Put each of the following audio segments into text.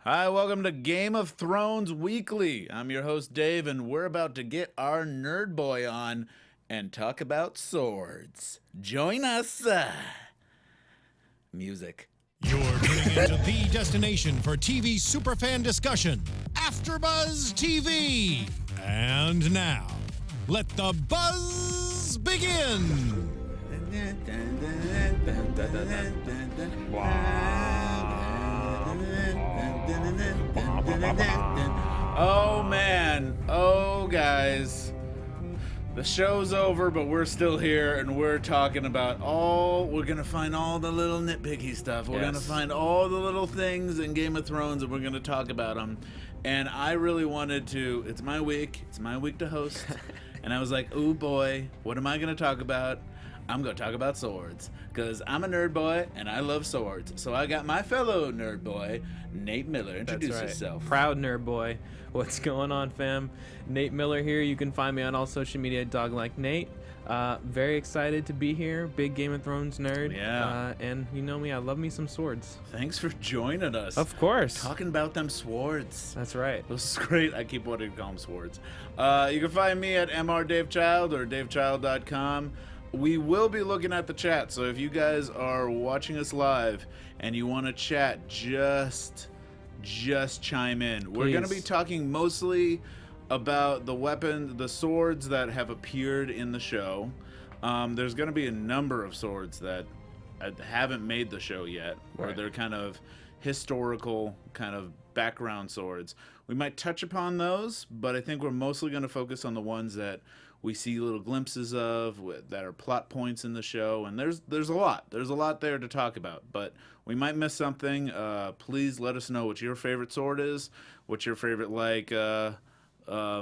Hi, welcome to Game of Thrones Weekly. I'm your host, Dave, and we're about to get our nerd boy on and talk about swords. Join us. Music. You're tuning into the destination for TV superfan discussion, AfterBuzz TV. And now, let the buzz begin. Oh man, oh guys, the show's over, but we're still here and we're talking about we're gonna find all the little nitpicky stuff. We're gonna find all the little things in Game of Thrones and we're gonna talk about them. And I really wanted to, it's my week to host. And I was like, oh boy, what am I gonna talk about? I'm going to talk about swords, because I'm a nerd boy, and I love swords. So I got my fellow nerd boy, Nate Miller. Introduce yourself. Proud nerd boy. What's going on, fam? Nate Miller here. You can find me on all social media at DogLikeNate. Very excited to be here. Big Game of Thrones nerd. Yeah. And you know me, I love me some swords. Thanks for joining us. Of course. Talking about them swords. That's right. This is great. I keep wanting to call them swords. You can find me at mrdavechild or davechild.com. We will be looking at the chat, so if you guys are watching us live and you want to chat, just chime in. We're going to be talking mostly about the weapons, the swords that have appeared in the show. There's going to be a number of swords that haven't made the show yet, or they're kind of historical, kind of background swords. We might touch upon those, but I think we're mostly going to focus on the ones that we see little glimpses of that are plot points in the show, and there's a lot there to talk about, but we might miss something. Please let us know what your favorite sword is, what's your favorite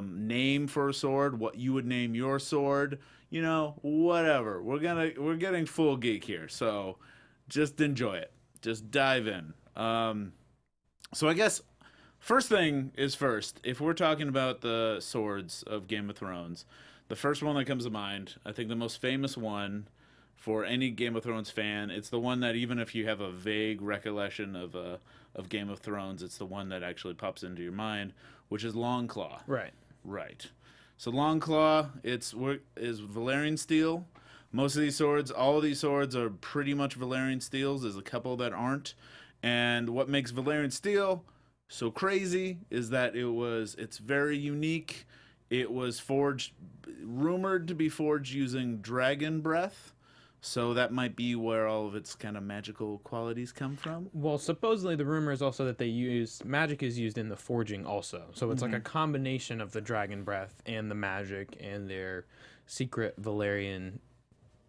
name for a sword, what you would name your sword, whatever. We're getting full geek here, so just enjoy it, just dive in. So I guess first thing is first, if we're talking about the swords of Game of Thrones, the first one that comes to mind, I think the most famous one for any Game of Thrones fan, it's the one that even if you have a vague recollection of Game of Thrones, it's the one that actually pops into your mind, which is Longclaw. Right. So Longclaw, is Valyrian steel. Most of these swords, all of these swords are pretty much Valyrian steels. There's a couple that aren't. And what makes Valyrian steel so crazy is that it's very unique. It was rumored to be forged using dragon breath, so that might be where all of its kind of magical qualities come from. Well, supposedly the rumor is also that magic is used in the forging also. So it's like a combination of the dragon breath and the magic and their secret Valyrian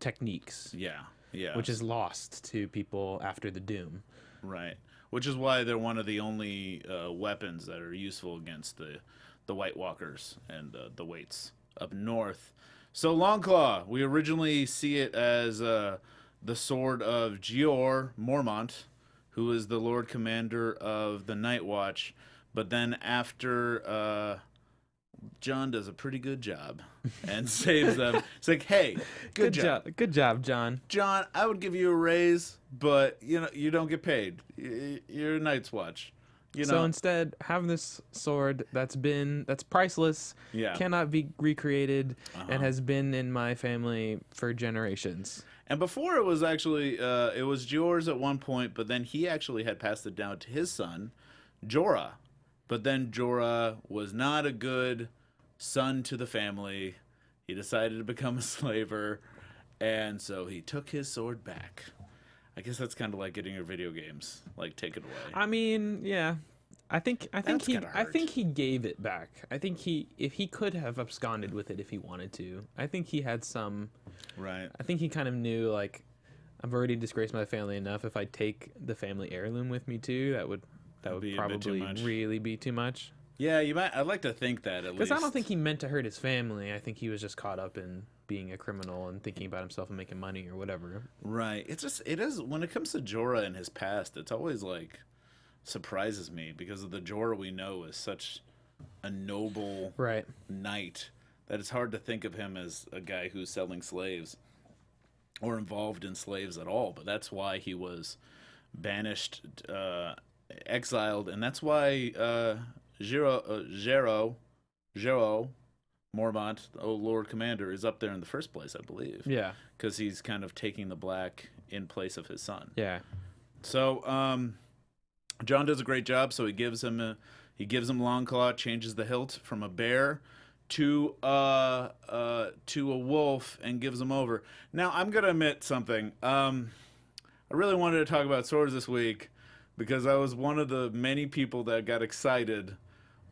techniques. Yeah. Which is lost to people after the Doom. Right. Which is why they're one of the only weapons that are useful against the White Walkers and the Waits up north. So Longclaw, we originally see it as the sword of Jeor Mormont, who is the Lord Commander of the Night Watch. But then after Jon does a pretty good job and saves them, it's like, hey, good job. Good job, Jon. Jon, I would give you a raise, but you don't get paid. You're Night's Watch. So instead, have this sword that's priceless, cannot be recreated, and has been in my family for generations. And before it was actually, it was Jorah's at one point, but then he actually had passed it down to his son, Jorah. But then Jorah was not a good son to the family. He decided to become a slaver, and so he took his sword back. I guess that's kind of like getting your video games, like, take it away. I mean, yeah. I think he gave it back. I think if he could have absconded with it if he wanted to. I think he had some. Right. I think he kind of knew, like, I've already disgraced my family enough. If I take the family heirloom with me too, that would probably really be too much. Yeah, you might. I'd like to think that at least. Because I don't think he meant to hurt his family. I think he was just caught up in being a criminal and thinking about himself and making money or whatever. Right. It is when it comes to Jorah and his past, it's always like surprises me because of the Jorah we know is such a noble knight that it's hard to think of him as a guy who's selling slaves or involved in slaves at all. But that's why he was banished exiled, and that's why Gero Mormont, oh Lord Commander, is up there in the first place, I believe. Yeah. Because he's kind of taking the black in place of his son. Yeah. So John does a great job. So he gives him Longclaw, changes the hilt from a bear to a wolf, and gives him over. Now I'm gonna admit something. I really wanted to talk about swords this week because I was one of the many people that got excited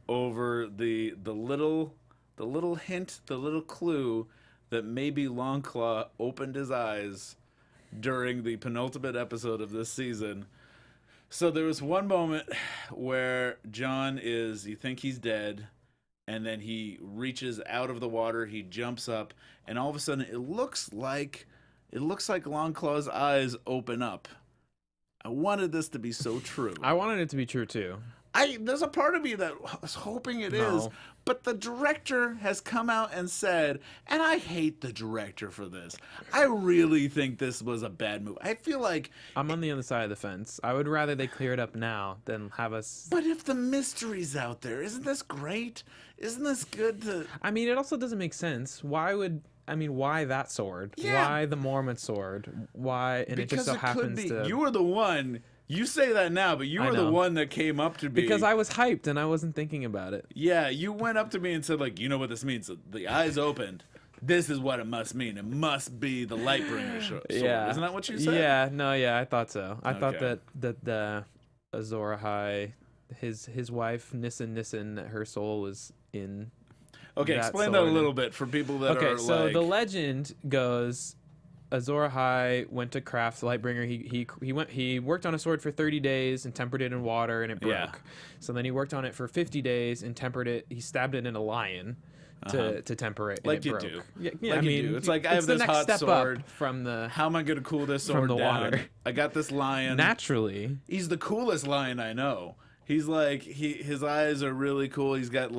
over the little hint, the little clue that maybe Longclaw opened his eyes during the penultimate episode of this season. So there was one moment where John you think he's dead, and then he reaches out of the water, he jumps up, and all of a sudden it looks like Longclaw's eyes open up. I wanted this to be so true. I wanted it to be true too. There's a part of me that was hoping it is, but the director has come out and said, and I hate the director for this, I really think this was a bad move. I feel like... I'm on the other side of the fence. I would rather they clear it up now than have us... But if the mystery's out there, isn't this great? Isn't this good to... I mean, it also doesn't make sense. Why that sword? Yeah. Why the Mormon sword? Why? And because it just so happens could be. to... You were the one... You say that now, but you were the one that came up to me. Because I was hyped and I wasn't thinking about it. Yeah, you went up to me and said, like, you know what this means? The eyes opened. This is what it must mean. It must be the Lightbringer sword. Yeah. Isn't that what you said? Yeah, I thought so. I thought that the Azor Ahai, his wife, Nissen, that her soul was in Okay, explain that a little bit for people that are so like... the legend goes... Azor Ahai went to craft the Lightbringer. He worked on a sword for 30 days and tempered it in water, and it broke. Yeah. So then he worked on it for 50 days and tempered it. He stabbed it in a lion to temper it. Like and you it broke. do. Yeah, Like you do. It's like, I have this hot sword. From the How am I going to cool this sword the down? water. I got this lion. Naturally. He's the coolest lion I know. He's like his eyes are really cool. He's got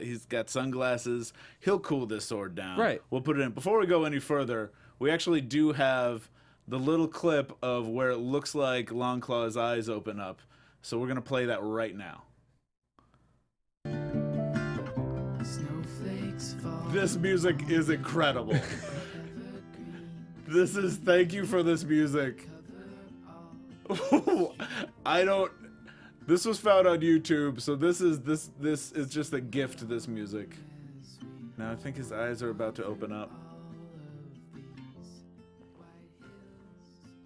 he's got sunglasses. He'll cool this sword down. Right. We'll put it in. Before we go any further, we actually do have the little clip of where it looks like Longclaw's eyes open up. So we're gonna play that right now. This music is incredible. Thank you for this music. This was found on YouTube, so this is just a gift, this music. Now I think his eyes are about to open up.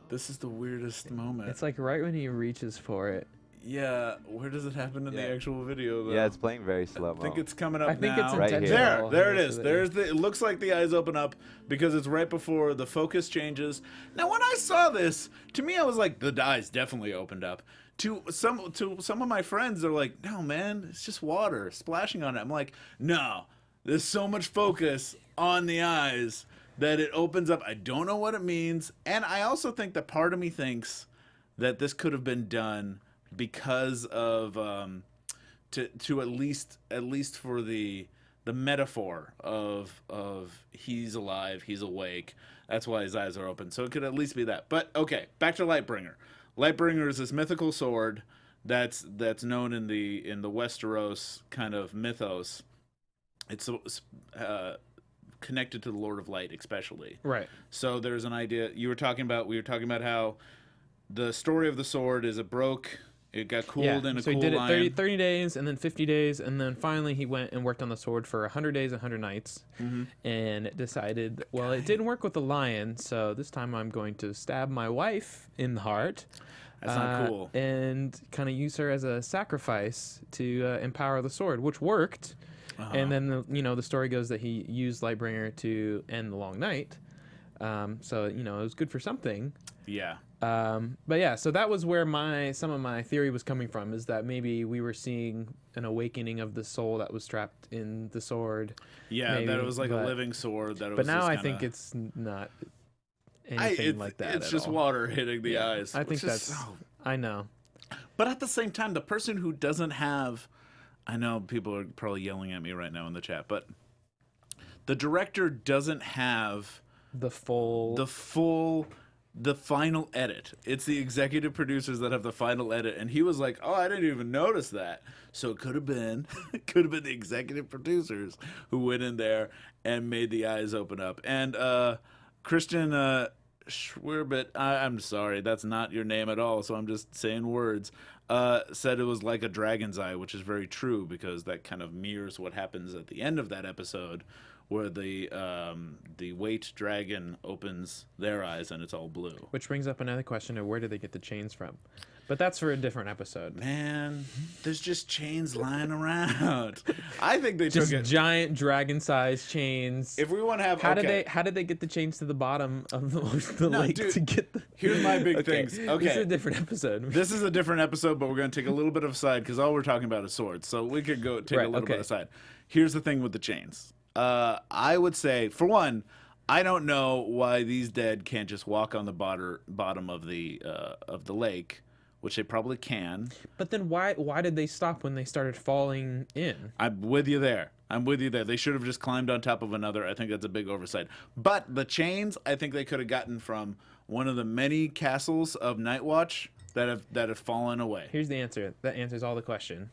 This is the weirdest moment. It's like right when he reaches for it. Yeah, where does it happen in the actual video though? Yeah, it's playing very slow-mo. I think it's coming up now. I think it's Right here. intentional. There it is. It looks like the eyes open up because it's right before the focus changes. Now, when I saw this, to me, I was like, the eyes definitely opened up. To some of my friends, they're like, no, man, it's just water splashing on it. I'm like, no, there's so much focus on the eyes that it opens up. I don't know what it means, and I also think that part of me thinks that this could have been done because of to at least for the metaphor of he's alive, he's awake. That's why his eyes are open. So it could at least be that. But okay, back to Lightbringer. Lightbringer is this mythical sword that's known in the Westeros kind of mythos. It's connected to the Lord of Light, especially. Right. So there's an idea we were talking about how the story of the sword is it broke. It got cooled in a so cool he did it 30 days, and then 50 days, and then finally he went and worked on the sword for 100 days, 100 nights, and decided, well, it didn't work with the lion, so this time I'm going to stab my wife in the heart. That's not cool. And kind of use her as a sacrifice to empower the sword, which worked. And then the story goes that he used Lightbringer to end the long night. So it was good for something. Yeah. But yeah, so that was where some of my theory was coming from, is that maybe we were seeing an awakening of the soul that was trapped in the sword. Yeah, that it was like a living sword. But now I think it's not anything like that. It's just water hitting the eyes. I think that's. I know. But at the same time, the person who doesn't have, I know people are probably yelling at me right now in the chat, but the director doesn't have the full the final edit. It's the executive producers that have the final edit, and he was like, "Oh, I didn't even notice that." So it could have been the executive producers who went in there and made the eyes open up. And Christian Schwerbit, I'm sorry, that's not your name at all, so I'm just saying words. Said it was like a dragon's eye, which is very true because that kind of mirrors what happens at the end of that episode, where the Waite dragon opens their eyes and it's all blue. Which brings up another question of where did they get the chains from? But that's for a different episode. Man, there's just chains lying around. I think they Just took it. giant dragon-sized chains. If we want to have, How okay. did they get the chains to the bottom of the No, lake dude, to get the... here's my big Okay, things. this Okay. is a different episode. This is a different episode, but we're going to take a little bit of a side because all we're talking about is swords. So we could go take a Right, little bit okay. aside. Here's the thing with the chains. I would say, for one, I don't know why these dead can't just walk on the bottom of the lake, which they probably can. But then why did they stop when they started falling in? I'm with you there. They should have just climbed on top of another. I think that's a big oversight. But the chains, I think they could have gotten from one of the many castles of Nightwatch that have fallen away. Here's the answer. That answers all the questions.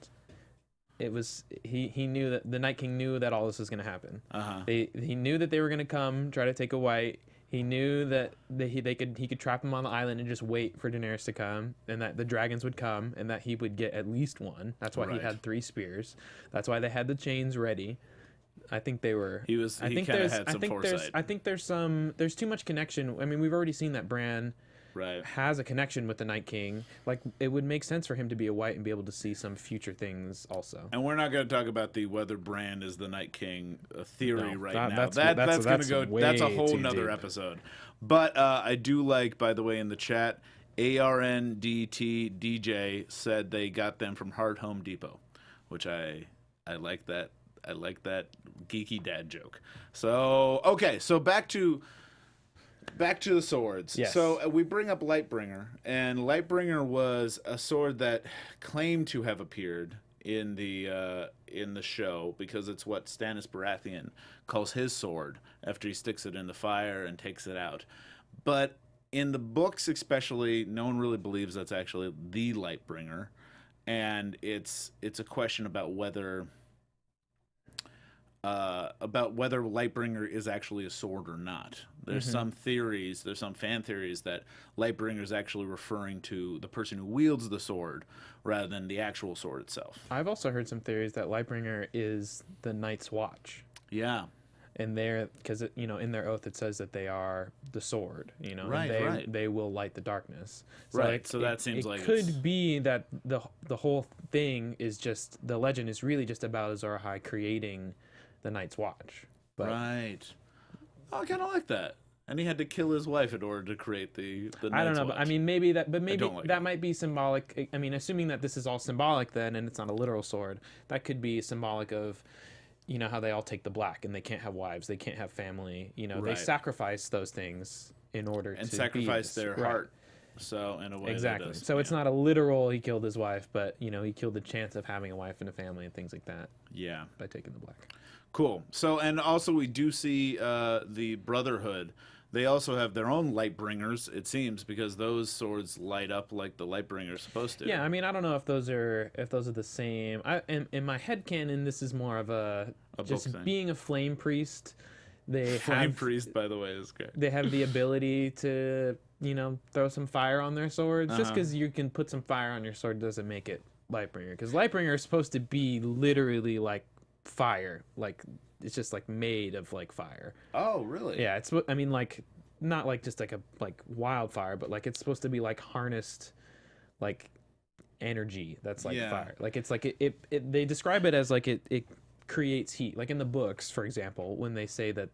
It was he knew that the Night King knew that all this was going to happen. He knew that they were going to come try to take a White. He knew that he could trap him on the island and just wait for Daenerys to come, and that the dragons would come, and that he would get at least one. That's why he Right. had 3 spears. That's why they had the chains ready. I think they were. He kind of had some foresight. I think there's too much connection. I mean, we've already seen that Bran Right. has a connection with the Night King. Like, it would make sense for him to be a White and be able to see some future things also. And we're not going to talk about the whether Bran is the Night King theory No, right that- now. that's- That's that's- going to that's go. That's a way whole too nother deep. episode. But I do like, by the way, in the chat, ARNDTDJ said they got them from Hard Home Depot, which I like that. I like that geeky dad joke. So okay, so back to the swords. Yes. So we bring up Lightbringer, and Lightbringer was a sword that claimed to have appeared in the show because it's what Stannis Baratheon calls his sword after he sticks it in the fire and takes it out. But in the books, especially, no one really believes that's actually the Lightbringer, and it's a question about whether Lightbringer is actually a sword or not. There's some theories, there's some fan theories that Lightbringer is actually referring to the person who wields the sword rather than the actual sword itself. I've also heard some theories that Lightbringer is the Night's Watch. Yeah. And because in their oath it says that they are the sword, and Right. they will light the darkness. So Right, so that seems it like could it's- be that the whole thing is just the legend is really just about Azor Ahai creating the Night's Watch. But Right. Oh, I kind of like that. And he had to kill his wife in order to create the I don't Night's know, but I Watch. mean maybe that don't like it. might be symbolic. I mean, assuming that this is all symbolic then and it's not a literal sword, that could be symbolic of how they all take the black and they can't have wives, they can't have family, they Right. sacrifice those things in order and to sacrifice be this. their Right. heart. So in a way, Exactly. that does, So it's yeah. not a literal he killed his wife, but he killed the chance of having a wife and a family and things like that Yeah. by taking the black. Cool. So, and also we do see the Brotherhood. They also have their own Lightbringers, it seems, because those swords light up like the Lightbringer is supposed to. Yeah, I mean, I don't know if those are the same. In my headcanon, this is more of a just book thing. being a flame priest. They Flame have Priest, by the way, is great. they have the ability to throw some fire on their swords. Just because you can put some fire on your sword doesn't make it Lightbringer. Because Lightbringer is supposed to be literally like fire, like it's just like made of like fire. Oh, really? Yeah, like not like just like a wildfire, but like it's supposed to be like harnessed like energy that's like Yeah. fire. Like it's like it they describe it as like it creates heat. Like in the books, for example, when they say that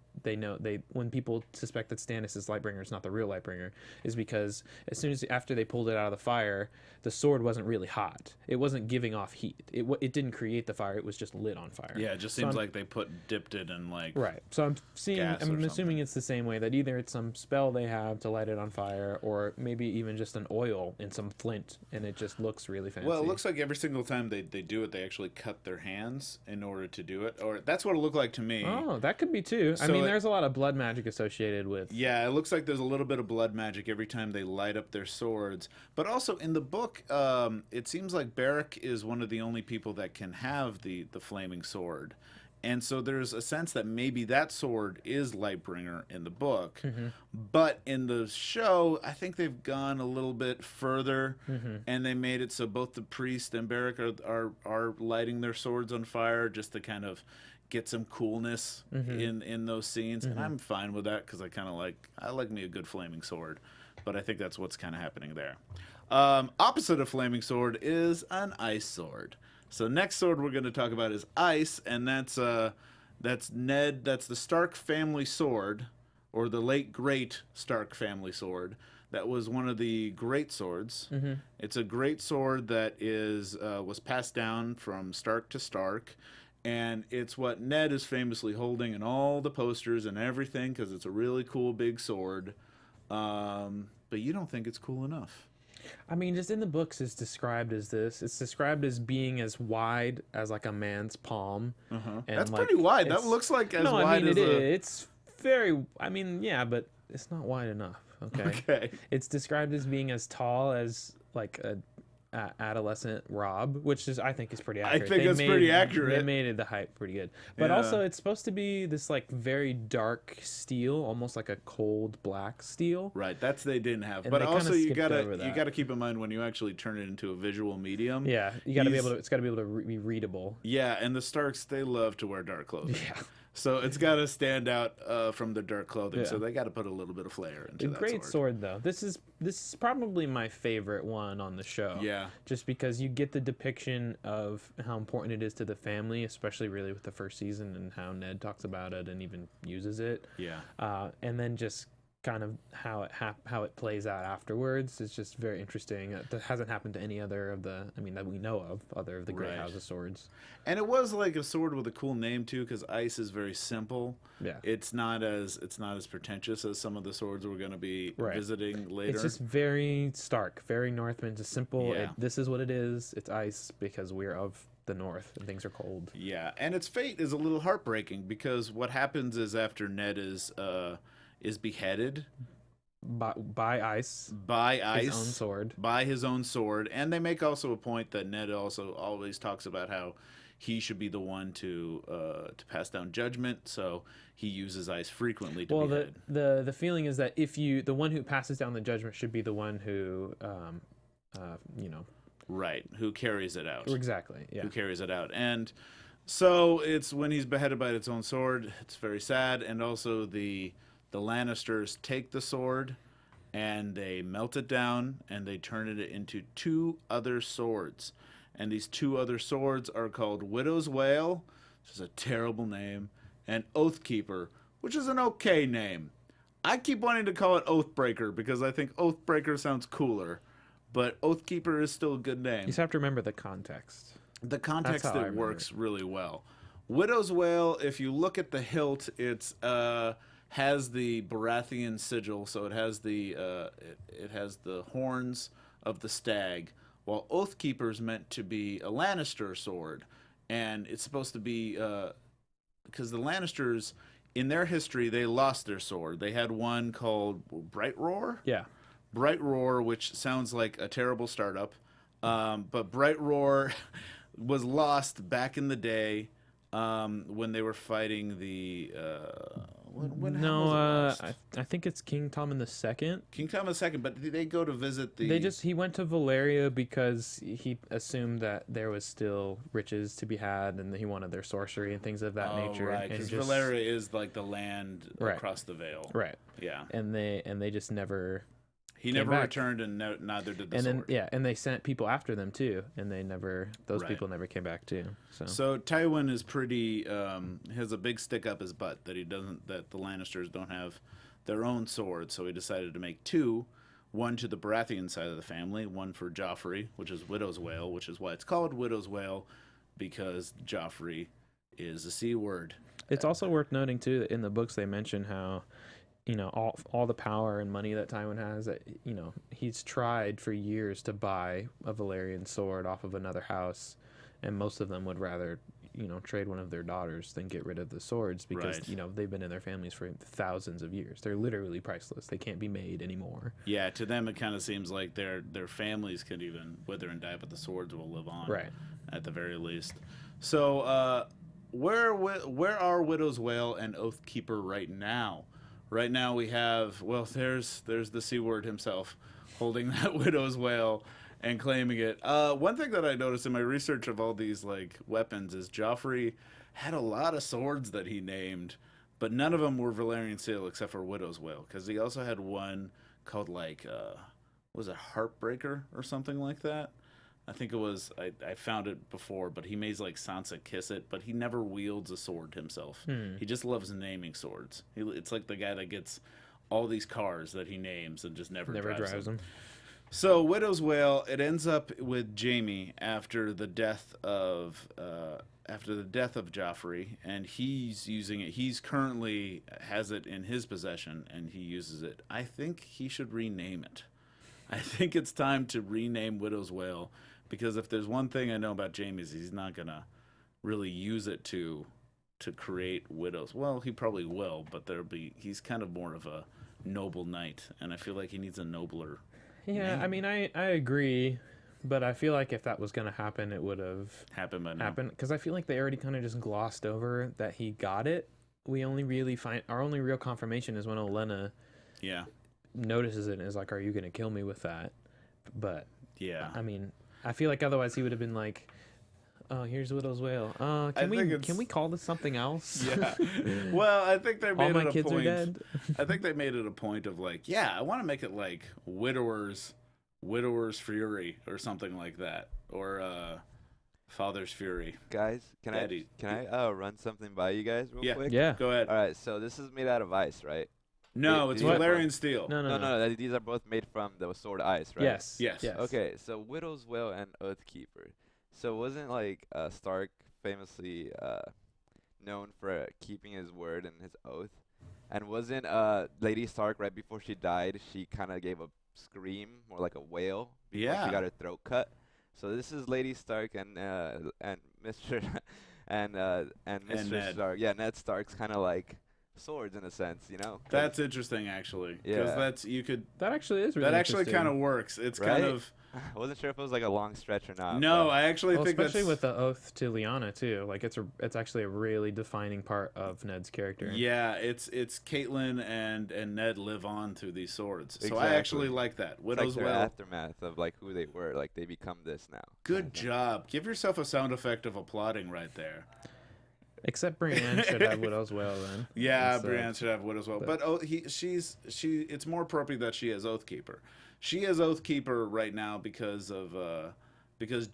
when people suspect that Stannis' Lightbringer is not the real Lightbringer, is because as soon as after they pulled it out of the fire, the sword wasn't really hot. It wasn't giving off heat. It didn't create the fire. It was just lit on fire. Yeah, it just So seems I'm- like they dipped it in like. Right. So I'm gas or assuming something. it's the same way that either it's some spell they have to light it on fire, or maybe even just an oil in some flint, and it just looks really fancy. Well, it looks like every single time they do it, they actually cut their hands in order to do it, or that's what it looked like to me. Oh, that could be too. I So mean, it there's a lot of blood magic associated with. Yeah, it looks like there's a little bit of blood magic every time they light up their swords. But also in the book, it seems like Beric is one of the only people that can have the flaming sword. And so there's a sense that maybe that sword is Lightbringer in the book. But in the show, I think they've gone a little bit further, and they made it so both the priest and Beric are lighting their swords on fire just to kind of get some coolness in those scenes. And I'm fine with that because I like me a good flaming sword. But I think that's what's kind of happening there. Opposite of flaming sword is an ice sword. So next sword we're going to talk about is ice, and that's Ned. That's the Stark family sword, or the late great Stark family sword. That was one of the great swords. It's a great sword that was passed down from Stark to Stark, and it's what Ned is famously holding in all the posters and everything because it's a really cool big sword. But you don't think it's cool enough. I mean, just in the books, it's described as this. It's described as being as wide as like a man's palm. And that's pretty wide. That looks like as wide as it's very. I mean, yeah, but it's not wide enough. Okay. It's described as being as tall as like a adolescent Rob, which I think is pretty accurate. I think it's pretty accurate. They made the height pretty good, but also it's supposed to be this like very dark steel, almost like a cold black steel. Right, they didn't have. And but also you gotta keep in mind when you actually turn it into a visual medium. Yeah, you gotta be able to. It's gotta be able to be readable. Yeah, and the Starks, they love to wear dark clothing. Yeah. So it's got to stand out from the dark clothing. So they got to put a little bit of flair into that great sword, though. This is probably my favorite one on the show. Yeah. Just because you get the depiction of how important it is to the family, especially really with the first season and how Ned talks about it and even uses it. Yeah. And then just kind of how it plays out afterwards is just very interesting. That hasn't happened to any other of that we know of, other of the Great House of Swords. And it was like a sword with a cool name too, because ice is very simple. Yeah, it's not as pretentious as some of the swords we're going to be visiting later. It's just very Stark, very Northman, just simple. Yeah. This is what it is. It's ice because we're of the North and things are cold. Yeah, and its fate is a little heartbreaking because what happens is after Ned is beheaded by ice, his own sword, and they make also a point that Ned also always talks about how he should be the one to pass down judgment, so he uses ice frequently to behead. The feeling is that the one who passes down the judgment should be the one who right, who carries it out. Exactly, yeah, who carries it out. And so it's when he's beheaded by its own sword, it's very sad. And also the Lannisters take the sword and they melt it down and they turn it into two other swords. And these two other swords are called Widow's Wail, which is a terrible name, and Oathkeeper, which is an okay name. I keep wanting to call it Oathbreaker because I think Oathbreaker sounds cooler, but Oathkeeper is still a good name. You just have to remember the context. The context it works really well. Widow's Wail, if you look at the hilt, it's has the Baratheon sigil, so it has the horns of the stag, while Oathkeeper is meant to be a Lannister sword, and it's supposed to be because the Lannisters in their history they lost their sword. They had one called Bright Roar. Yeah, Bright Roar, which sounds like a terrible startup, but Bright Roar was lost back in the day when they were fighting the. I think it's King Tommen II. King Tommen II, but did they go to visit the? He went to Valyria because he assumed that there was still riches to be had, and he wanted their sorcery and things of that nature. Right, because Valyria is like the land across the Vale. Right. Yeah. And they just never. He never returned, and neither did the sword. And they sent people after them too, and those people never came back too. So Tywin is pretty has a big stick up his butt that the Lannisters don't have their own sword, so he decided to make two, one to the Baratheon side of the family, one for Joffrey, which is Widow's Wail, which is why it's called Widow's Wail, because Joffrey is a C word. It's also worth noting too that in the books they mention how all the power and money that Tywin has, that he's tried for years to buy a Valyrian sword off of another house, and most of them would rather trade one of their daughters than get rid of the swords because Right. they've been in their families for thousands of years. They're literally priceless. They can't be made anymore. Yeah, to them it kind of seems like their families could even wither and die, but the swords will live on, Right. at the very least. So, where are Widow's Wail and Oathkeeper right now? Right now we have there's the C word himself holding that Widow's Wail and claiming it. One thing that I noticed in my research of all these like weapons is Joffrey had a lot of swords that he named, but none of them were Valyrian steel except for Widow's Wail, because he also had one called like was it Heartbreaker or something like that. I think it was. I found it before, but he makes like Sansa kiss it, but he never wields a sword himself. He just loves naming swords. It's like the guy that gets all these cars that he names and just never drives them. So Widow's Wail, it ends up with Jaime after the death of Joffrey, and he's using it. He's currently has it in his possession, and he uses it. I think he should rename it. I think it's time to rename Widow's Wail, because if there's one thing I know about Jaime is he's not gonna really use it to create widows. Well, he probably will, but he's kind of more of a noble knight, and I feel like he needs a nobler. Yeah, name. I mean, I agree, but I feel like if that was going to happen, it would have Happened by now. happened, because I feel like they already kind of just glossed over that he got it. We only really find our only real confirmation is when Olenna Yeah. notices it and is like, "Are you going to kill me with that?" But Yeah. I mean, I feel like otherwise he would have been like, "Oh, here's Widow's Wail. Can we call this something else?" Yeah. Well, I think they made All my it a kids point. are dead. I think they made it a point of like, yeah, I want to make it like Widower's Fury or something like that, or Father's Fury. Guys, can Daddy. I run something by you guys real quick? Yeah. Go ahead. All right, so this is made out of ice, right? No, it's What? Valyrian steel. No. These are both made from the sword ice, right? Yes. Yes. Okay, so Widow's Wail and Oathkeeper. So wasn't like Stark famously known for keeping his word and his oath? And wasn't Lady Stark right before she died, she kind of gave a scream, more like a wail, before Yeah. she got her throat cut? So this is Lady Stark and Mr. and Mr. Ned. Stark. Yeah, Ned Stark's kind of like swords in a sense, you know? 'Cause- That's interesting, actually. Because Yeah. That actually is really that actually interesting. kind of works. It's Right? kind of I wasn't sure if it was like a long stretch or not. no. but- I actually Well, think especially that's with the oath to Lyanna too. Like it's actually a really defining part of Ned's character. yeah. It's Caitlyn and Ned live on through these swords. So I Exactly. actually like that. It's Widow's like their Wail. aftermath of like who they were, like they become this now. Good job. Give yourself a sound effect of applauding right there. Except Brienne should have Widow's Wail then. Yeah, instead. Brienne should have Widow's Wail, but it's more appropriate that she has Oathkeeper. She has Oathkeeper right now because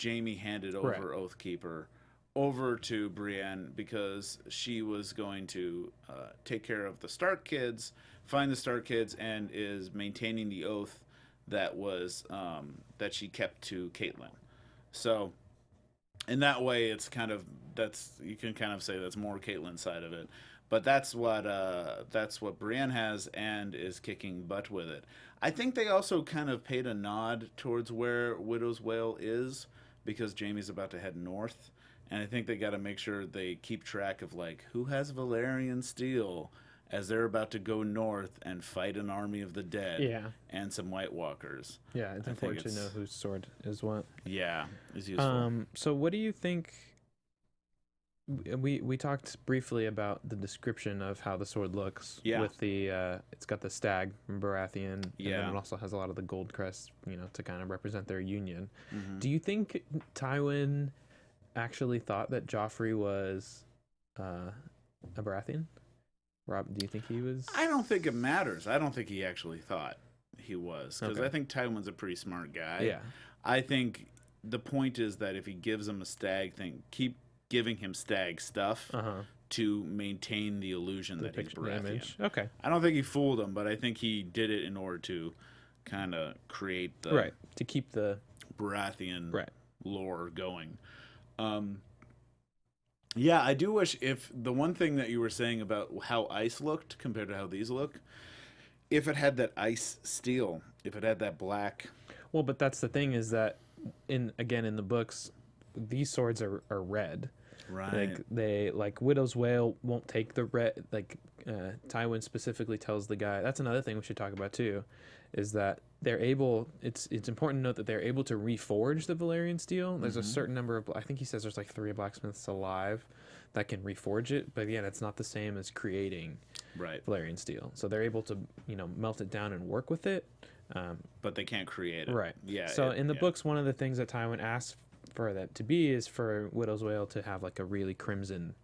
Jaime handed over Correct. Oathkeeper over to Brienne because she was going to take care of the Stark kids, find the Stark kids, and is maintaining the oath that was that she kept to Caitlyn. So in that way, it's kind of you can kind of say that's more Caitlyn's side of it, but that's what Brienne has and is kicking butt with it. I think they also kind of paid a nod towards where Widow's Wail is because Jaime's about to head north, and I think they got to make sure they keep track of like who has Valyrian steel as they're about to go north and fight an army of the dead. Yeah. And some White Walkers. Yeah, it's I think important to know whose sword is what. Yeah, is useful. So what do you think? We talked briefly about the description of how the sword looks. Yeah. With the it's got the stag from Baratheon. And Yeah. then it also has a lot of the gold crest, to kind of represent their union. Mhm. Do you think Tywin actually thought that Joffrey was a Baratheon? Rob, do you think he was? I don't think it matters. I don't think he actually thought he was because Okay. I think Tywin's a pretty smart guy. Yeah. I think the point is that if he gives him a stag thing, keep giving him stag stuff to maintain the illusion that he's Baratheon. Image. Okay. I don't think he fooled him, but I think he did it in order to kind of create the Right. To keep the Baratheon lore going. Yeah, I do wish if the one thing that you were saying about how ice looked compared to how these look, if it had that ice steel, if it had that black. Well, but that's the thing is that in the books, these swords are red. Right. Like Widow's Wail won't take the red. Like Tywin specifically tells the guy. That's another thing we should talk about too, is that they're able. It's important to note that they're able to reforge the Valyrian steel. There's a certain number of. I think he says there's like 3 blacksmiths alive that can reforge it. But again, it's not the same as creating Valyrian steel. So they're able to melt it down and work with it. But they can't create it. Right. Yeah. So in the books, one of the things that Tywin asks for that to be is for Widow's Wail to have like a really crimson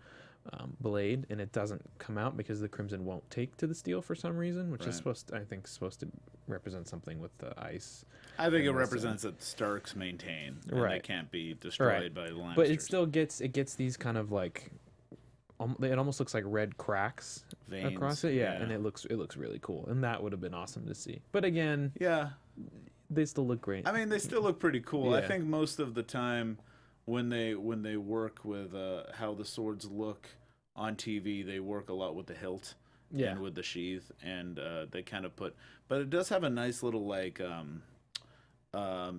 blade, and it doesn't come out because the crimson won't take to the steel for some reason, which is supposed to represent something with the ice. I think it represents that Starks maintain, and they can't be destroyed by the Lannisters. But it still gets these kind of like it almost looks like red cracks Veins. across it, and it looks really cool, and that would have been awesome to see. But again, they still look great. I mean, they still look pretty cool. Yeah. I think most of the time when they work with how the swords look on TV, they work a lot with the hilt and with the sheath, and they kind of but it does have a nice little like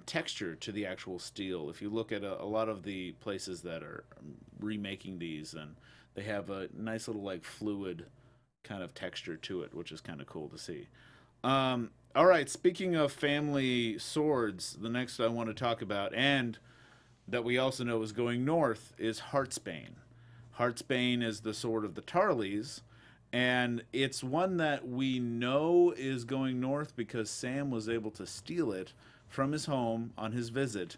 texture to the actual steel. If you look at a lot of the places that are remaking these, and they have a nice little like fluid kind of texture to it, which is kind of cool to see. All right, speaking of family swords, the next I want to talk about, and that we also know is going north, is Heartsbane. Heartsbane is the sword of the Tarleys, and it's one that we know is going north because Sam was able to steal it from his home on his visit,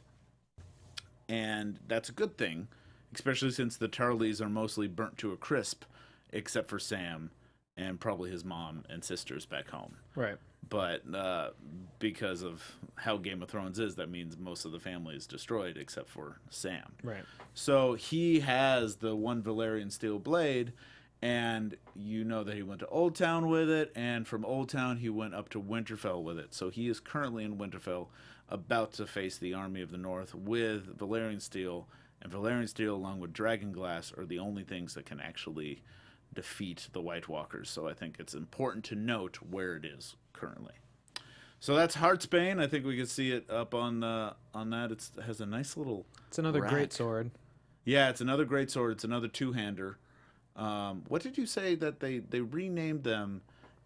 and that's a good thing, especially since the Tarleys are mostly burnt to a crisp, except for Sam and probably his mom and sisters back home. Right. But because of how Game of Thrones is, that means most of the family is destroyed except for Sam. Right. So he has the one Valyrian steel blade, and you know that he went to Old Town with it, and from Old Town he went up to Winterfell with it. So he is currently in Winterfell, about to face the army of the North with Valyrian steel, and Valyrian steel along with Dragonglass are the only things that can actually defeat the White Walkers. So I think it's important to note where it is currently. So that's Heartsbane. I think we can see it up on that. It has a nice little. It's another rack. great sword. Yeah, it's another great sword. It's another two-hander. What did you say that they renamed them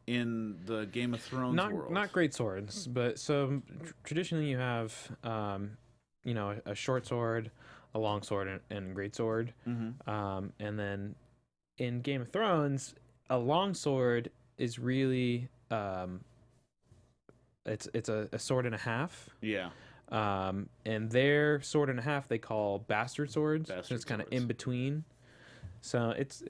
in the Game of Thrones world? Not great swords, but so traditionally you have a short sword, a long sword, and a great sword. Mm-hmm. And then in Game of Thrones, a long sword is really it's a sword and a half. Yeah. And their sword and a half they call bastard swords. So it's kind of in between. So it's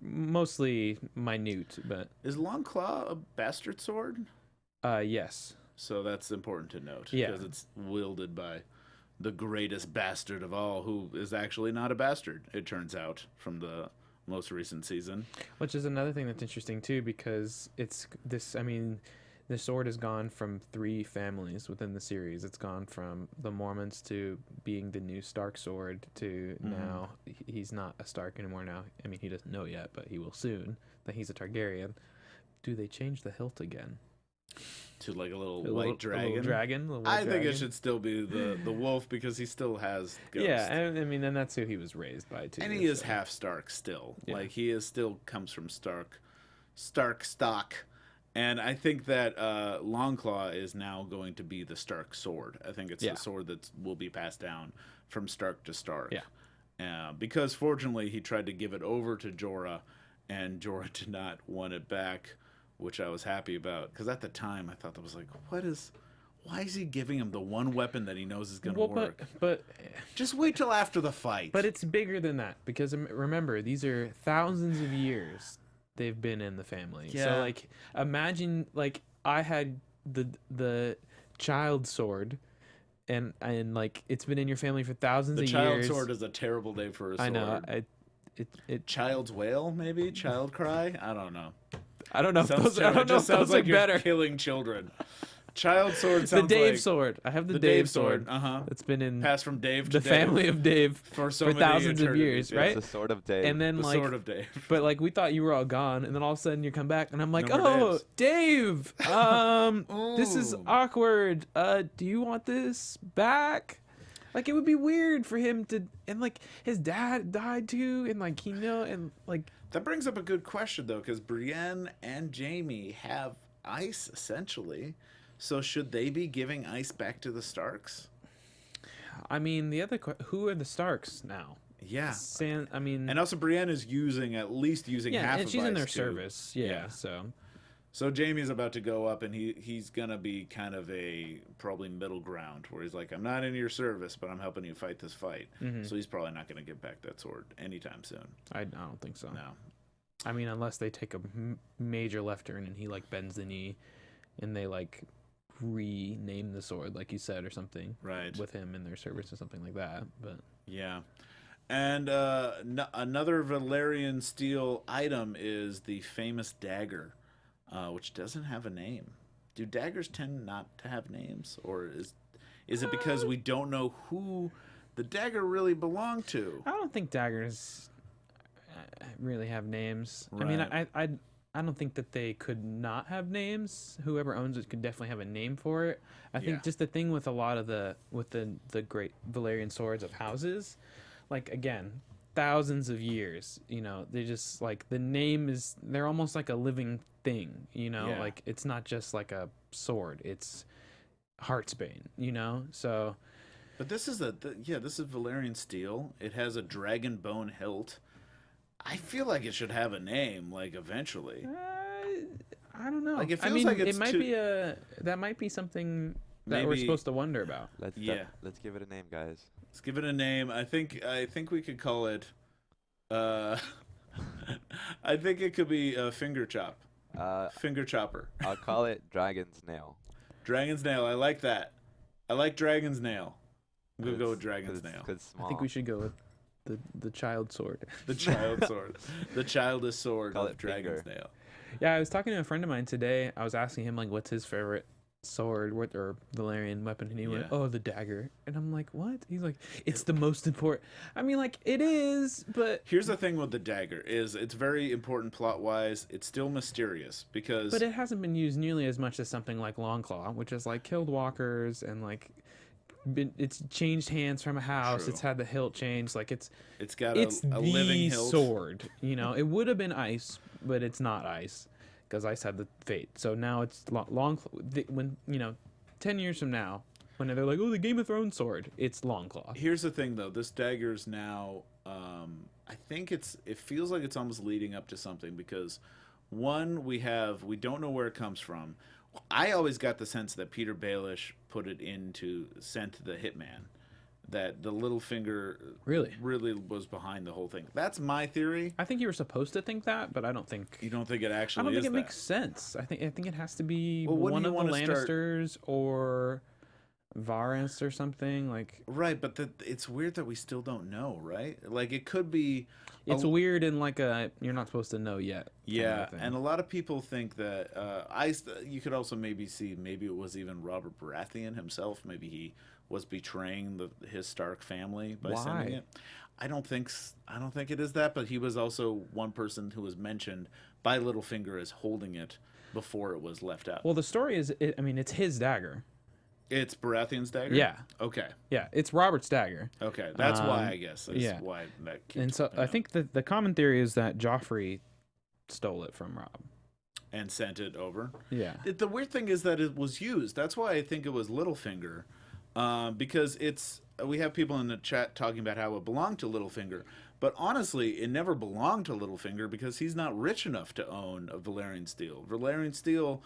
mostly minute, but is Longclaw a bastard sword? Yes. So that's important to note, because it's wielded by the greatest bastard of all, who is actually not a bastard, it turns out, from the most recent season. Which is another thing that's interesting too, because it's this. I mean, the sword has gone from 3 families within the series. It's gone from the Mormonts to being the new Stark sword to now he's not a Stark anymore. Now, I mean, he doesn't know yet, but he will soon that he's a Targaryen. Do they change the hilt again? To like a little white dragon? I think it should still be the wolf, because he still has ghost. Yeah, and I mean, and that's who he was raised by too. And he is half Stark still. Yeah. Like, he is still comes from Stark stock. And I think that Longclaw is now going to be the Stark sword. I think it's the sword that will be passed down from Stark to Stark. Yeah. Because fortunately he tried to give it over to Jorah, and Jorah did not want it back, which I was happy about. Because at the time I thought that was like, why is he giving him the one weapon that he knows is going to work? But just wait till after the fight. But it's bigger than that, because remember, these are thousands of years they've been in the family. Yeah. So like, imagine like I had the child sword, and like it's been in your family for thousands of years. The child sword is a terrible name for a sword. I know. It child's wail, maybe child cry. I don't know. I don't know. If those are better. Killing children. Child sword sounds the Dave like sword. I have the Dave sword. It's been in passed from Dave to the Dave family of Dave for thousands of years, right? It's the sword of Dave. And then the like, sword of Dave. But like, we thought you were all gone, and then all of a sudden you come back, and I'm like, No more Dave. This is awkward. Do you want this back? Like, it would be weird for him to, and like his dad died too, and like and like That brings up a good question though, because Brienne and Jaime have ice essentially. So should they be giving ice back to the Starks? I mean, who are the Starks now? Yeah. And also Brienne is at least using half and of she's in ice, their too. service. Yeah, Yeah. so Jaime's about to go up, and he's gonna be kind of a probably middle ground where he's like, I'm not in your service, but I'm helping you fight this fight. So he's probably not gonna give back that sword anytime soon. I don't think so. No. I mean, unless they take a major left turn and he like bends the knee, and they like rename the sword, like you said, or something. Right. With him in their service or something like that. But Yeah. And another Valyrian steel item is the famous dagger, which doesn't have a name. Do daggers tend not to have names, or is it because we don't know who the dagger really belonged to? I don't think daggers really have names. Right. I mean, I don't think that they could not have names. Whoever owns it could definitely have a name for it. I think just the thing with a lot of the great Valyrian swords of houses, like again, thousands of years, they just like the name is, they're almost like a living thing, Yeah. like it's not just like a sword, it's Heartsbane, so. But this is this is Valyrian steel. It has a dragon bone hilt. I feel like it should have a name, like eventually. I don't know. Like, it I feels mean, like it's it might too- be that might be something that we're Maybe- supposed to wonder about. Let's Yeah. let's give it a name, guys. Let's give it a name. I think we could call it. I think it could be finger chop. Finger chopper. I'll call it Dragon's Nail. Dragon's nail. I like that. I like dragon's nail. I'm gonna go with 'Cause dragon's it's- nail. 'cause it's small. I think we should go with the child sword. The child sword. The childish sword Call of it dragon's finger. nail. Yeah, I was talking to a friend of mine today. I was asking him like, what's his favorite sword, or Valyrian weapon, and he went, Yeah. "Oh, the dagger." And I'm like, "What?" He's like, "It's the most important." I mean, like, it is, but Here's the thing with the dagger is it's very important plot wise. It's still mysterious because it hasn't been used nearly as much as something like Longclaw, which has like killed walkers and like it's changed hands from a house. True. It's had the hilt changed. Like it's got it's a living hilt. sword. It would have been ice, but it's not ice because ice had the fate. So now it's long. When 10 years from now, when they're like, "Oh, the Game of Thrones sword," it's Longclaw. Here's the thing though. This dagger's now. I think it feels like it's almost leading up to something because one we don't know where it comes from. I always got the sense that Peter Baelish sent the hitman, that the little finger really was behind the whole thing. That's my theory. I think you were supposed to think that, but I don't think. You don't think it actually? I don't think is it that? makes sense. I think it has to be Well, wouldn't one you of the wanna start- Lannisters or Varys or something. Like, Right, but it's weird that we still don't know, right? Like it could be. it's weird in like a you're not supposed to know yet. Yeah, and a lot of people think that you could also maybe it was even Robert Baratheon himself. Maybe he was betraying his Stark family by sending Why? it. I don't think it is that, but he was also one person who was mentioned by Littlefinger as holding it before it was left out. Well, the story is, it's his dagger. It's Baratheon's dagger. Yeah, Okay. yeah, it's Robert's dagger. Okay. That's why I guess. That's yeah. why that. Keeps And so popping I up. think the common theory is that Joffrey stole it from Rob. And sent it over. Yeah. The weird thing is that it was used. That's why I think it was Littlefinger, because we have people in the chat talking about how it belonged to Littlefinger, but honestly, it never belonged to Littlefinger because he's not rich enough to own a Valyrian steel. Valyrian steel,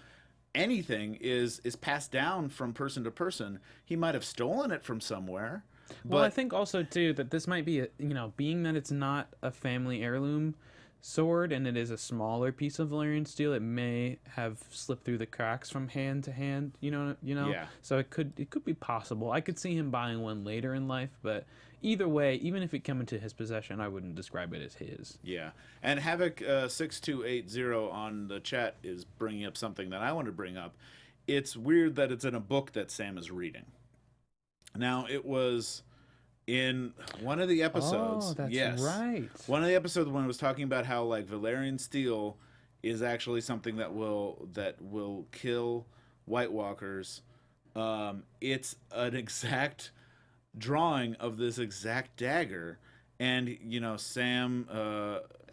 anything is passed down from person to person. He might have stolen it from somewhere. Well, but I think also too that this might be being that it's not a family heirloom sword and it is a smaller piece of Valyrian steel, it may have slipped through the cracks from hand to hand. Yeah. So it could be possible. I could see him buying one later in life, but either way, even if it came into his possession, I wouldn't describe it as his. Yeah, and Havoc 6280 on the chat is bringing up something that I want to bring up. It's weird that it's in a book that Sam is reading. Now, it was in one of the episodes. Oh, that's yes, right. One of the episodes when it was talking about how like Valyrian steel is actually something that will kill White Walkers. It's an exact drawing of this exact dagger, and Sam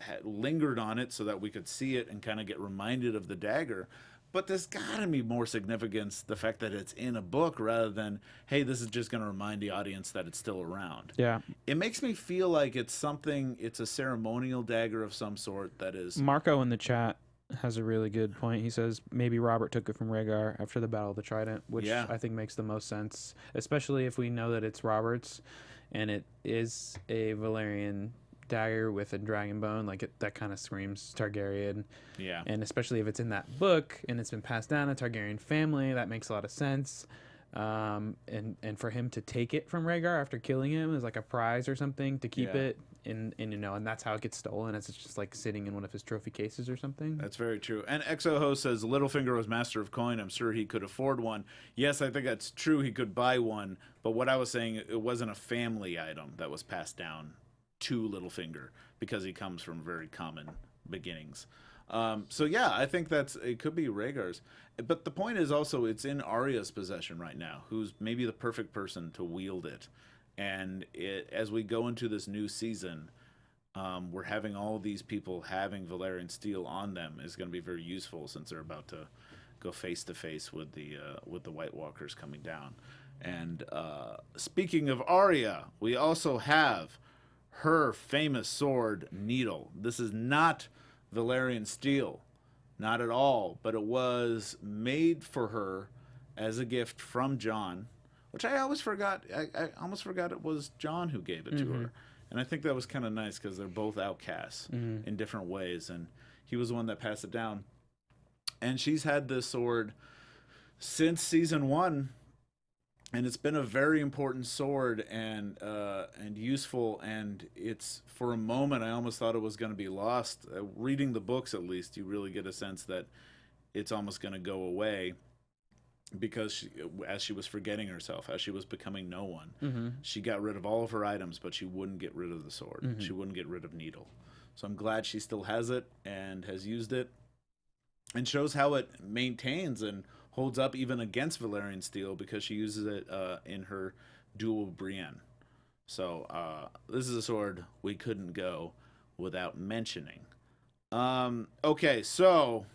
had lingered on it so that we could see it and kind of get reminded of the dagger. But there's got to be more significance, the fact that it's in a book rather than, hey, this is just going to remind the audience that it's still around. Yeah. It makes me feel like it's a ceremonial dagger of some sort that is... Marco in the chat has a really good point. He says maybe Robert took it from Rhaegar after the Battle of the Trident, which I think makes the most sense, especially if we know that it's Robert's and it is a Valyrian dagger with a dragon bone. That kind of screams Targaryen. Yeah. And especially if it's in that book and it's been passed down a Targaryen family, that makes a lot of sense. And for him to take it from Rhaegar after killing him is like a prize or something to keep it. And that's how it gets stolen. It's just like sitting in one of his trophy cases or something. That's very true. And Exoho says Littlefinger was master of coin. I'm sure he could afford one. Yes, I think that's true. He could buy one. But what I was saying, it wasn't a family item that was passed down to Littlefinger because he comes from very common beginnings. So yeah, I think it could be Rhaegar's. But the point is also it's in Arya's possession right now, who's maybe the perfect person to wield it. And as we go into this new season, we're having all these people having Valyrian steel on them is going to be very useful since they're about to go face to face with the White Walkers coming down. And speaking of Arya, we also have her famous sword, Needle. This is not Valyrian steel, not at all, but it was made for her as a gift from Jon, which I always forgot. I almost forgot it was Jon who gave it to her. And I think that was kind of nice because they're both outcasts in different ways, and he was the one that passed it down. And she's had this sword since season 1. And it's been a very important sword and useful, and it's, for a moment, I almost thought it was going to be lost. Reading the books, at least, you really get a sense that it's almost going to go away because as she was forgetting herself, as she was becoming no one, she got rid of all of her items, but she wouldn't get rid of the sword. She wouldn't get rid of Needle. So I'm glad she still has it and has used it and shows how it maintains and holds up even against Valyrian steel because she uses it in her duel with Brienne. So this is a sword we couldn't go without mentioning. Okay, so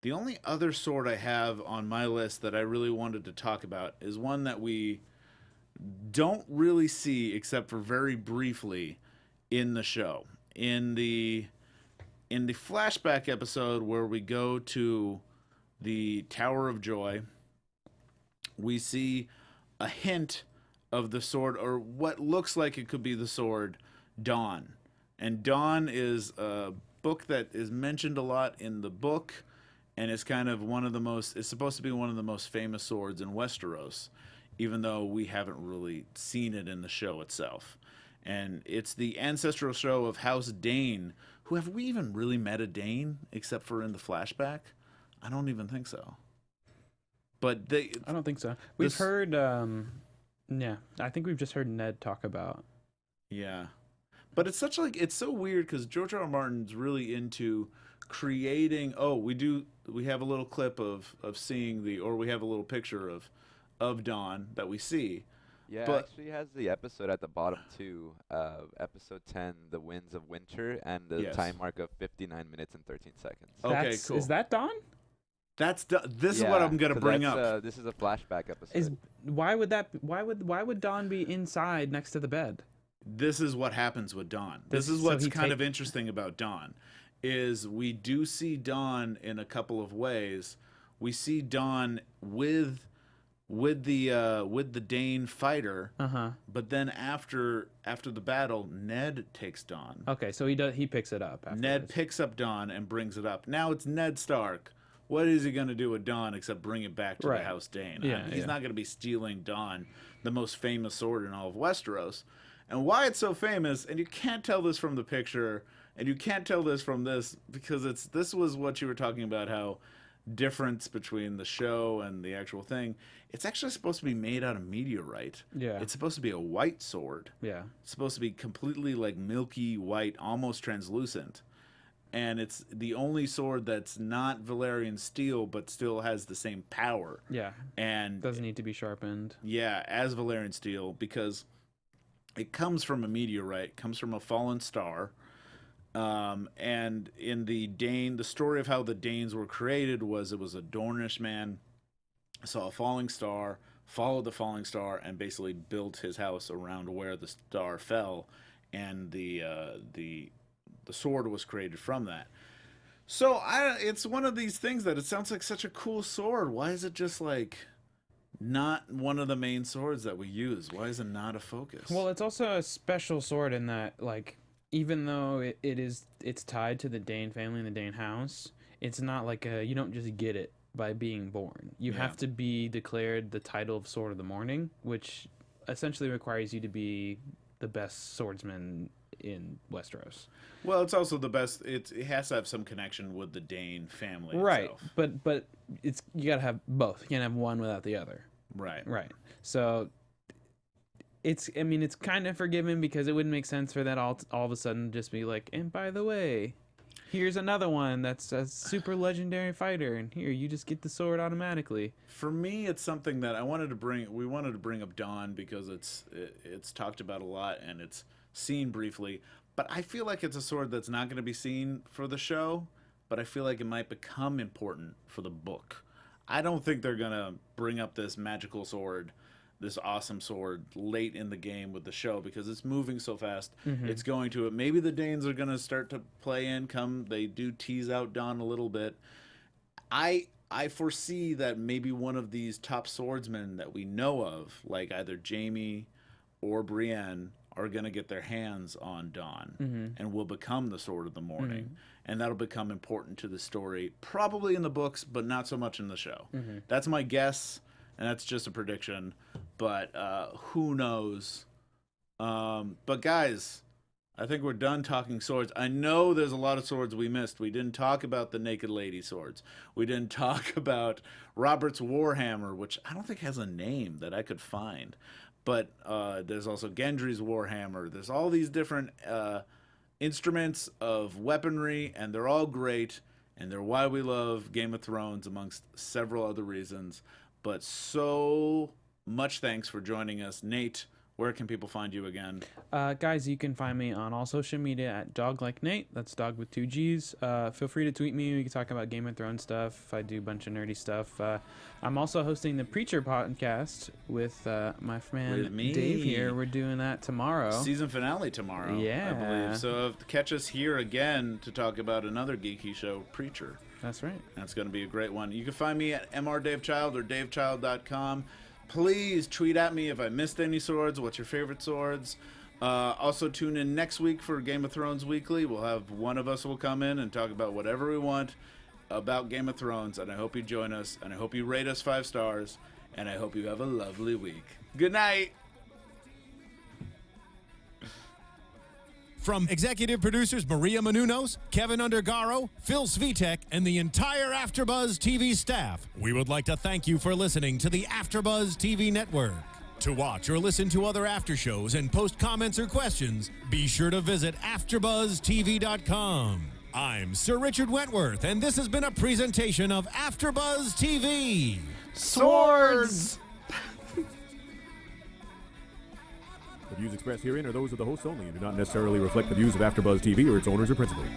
the only other sword I have on my list that I really wanted to talk about is one that we don't really see except for very briefly in the show. In the flashback episode where we go to the Tower of Joy, we see a hint of the sword, or what looks like it could be the sword, Dawn. And Dawn is a book that is mentioned a lot in the book, and it's kind of it's supposed to be one of the most famous swords in Westeros, even though we haven't really seen it in the show itself. And it's the ancestral show of House Dane, who have we even really met a Dane except for in the flashback? I don't even think so. But I don't think so. We've heard, I think we've just heard Ned talk about. Yeah. But it's so weird because George R. R. Martin's really into creating, we have a little clip of seeing we have a little picture of Dawn that we see. Yeah, but, actually has the episode at the bottom too, episode 10, The Winds of Winter, and the time mark of 59 minutes and 13 seconds. Okay, cool. Is that Dawn? This is what I'm gonna bring up. This is a flashback episode. Why would Dawn be inside next to the bed? This is what happens with Dawn. This is what's kind of interesting about Dawn, is we do see Dawn in a couple of ways. We see Dawn with the Dane fighter, but then after the battle, Ned takes Dawn. Okay, so he picks it up. Ned picks up Dawn and brings it up. Now it's Ned Stark. What is he going to do with Dawn except bring it back to the House Dane? He's not going to be stealing Dawn, the most famous sword in all of Westeros. And why it's so famous, and you can't tell this from the picture, and you can't tell this from this, because this was what you were talking about, how difference between the show and the actual thing. It's actually supposed to be made out of meteorite. Yeah. It's supposed to be a white sword. Yeah. It's supposed to be completely like milky white, almost translucent. and it's the only sword that's not Valyrian steel, but still has the same power. Yeah. And Doesn't need to be sharpened. yeah, as Valyrian steel, because it comes from a meteorite, comes from a fallen star. And in the story of how the Danes were created was it was a Dornish man saw a falling star, followed the falling star, and basically built his house around where the star fell, and the sword was created from that. So it's one of these things that it sounds like such a cool sword. Why is it just like not one of the main swords that we use? Why is it not a focus? Well, it's also a special sword in that, like, even though it's tied to the Dane family and the Dane house, it's not like you don't just get it by being born. You have to be declared the title of Sword of the Morning, which essentially requires you to be the best swordsman in Westeros. Well, it's also the best. It has to have some connection with the Dane family Right, itself. but it's you gotta have both. You can't have one without the other. Right. Right. So it's kind of forgiven because it wouldn't make sense for that all of a sudden just be like, and by the way, here's another one that's a super legendary fighter, and here you just get the sword automatically. For me, it's something that we wanted to bring up Dawn because it's talked about a lot and it's seen briefly, but I feel like it's a sword that's not going to be seen for the show, but I feel like it might become important for the book. I don't think they're going to bring up this magical sword, this awesome sword late in the game with the show because it's moving so fast. It's going to it. Maybe the Danes are going to start to play in they do tease out Dawn a little bit. I foresee that maybe one of these top swordsmen that we know of, like either Jaime or Brienne, are going to get their hands on Dawn and will become the Sword of the Morning. And that'll become important to the story, probably in the books, but not so much in the show. That's my guess, and that's just a prediction, but who knows? But guys, I think we're done talking swords. I know there's a lot of swords we missed. We didn't talk about the Naked Lady swords. We didn't talk about Robert's Warhammer, which I don't think has a name that I could find. But there's also Gendry's Warhammer. There's all these different instruments of weaponry, and they're all great, and they're why we love Game of Thrones, amongst several other reasons. But so much thanks for joining us. Nate, where can people find you again? Guys, you can find me on all social media at DogLikeNate. That's dog with 2 G's. Feel free to tweet me. We can talk about Game of Thrones stuff. I do a bunch of nerdy stuff. I'm also hosting the Preacher podcast with my friend With me. Dave here. We're doing that tomorrow. Season finale tomorrow, Yeah. I believe. So catch us here again to talk about another geeky show, Preacher. That's right. That's going to be a great one. You can find me at mrdavechild or davechild.com. Please tweet at me if I missed any swords. What's your favorite swords? Also tune in next week for Game of Thrones Weekly. We'll have one of us will come in and talk about whatever we want about Game of Thrones. And I hope you join us. And I hope you rate us 5 stars. And I hope you have a lovely week. Good night. From executive producers Maria Menounos, Kevin Undergaro, Phil Svitek, and the entire AfterBuzz TV staff, we would like to thank you for listening to the AfterBuzz TV network. To watch or listen to other after shows and post comments or questions, be sure to visit AfterBuzzTV.com. I'm Sir Richard Wentworth, and this has been a presentation of AfterBuzz TV. Swords! The views expressed herein are those of the hosts only and do not necessarily reflect the views of AfterBuzz TV or its owners or principals.